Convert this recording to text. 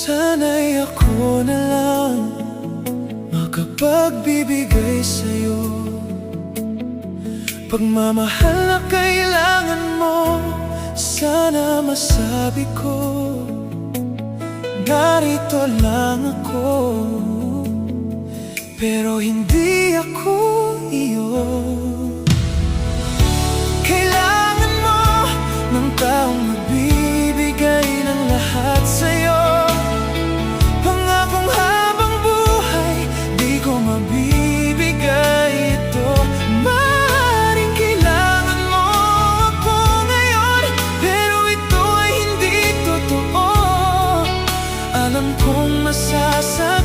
Sana'y ako na lang makapagbibigay sa'yo. Pagmamahal na kailangan mo, sana masabi ko, narito lang ako. Pero hindi ako iyo. Kailangan mo ng taong magbibigay ng lahat sa'yo. Pangakong habang buhay, di ko mabibigay ito. Maaaring kailangan mo ako ngayon, pero ito ay hindi totoo. Alam kong masasabi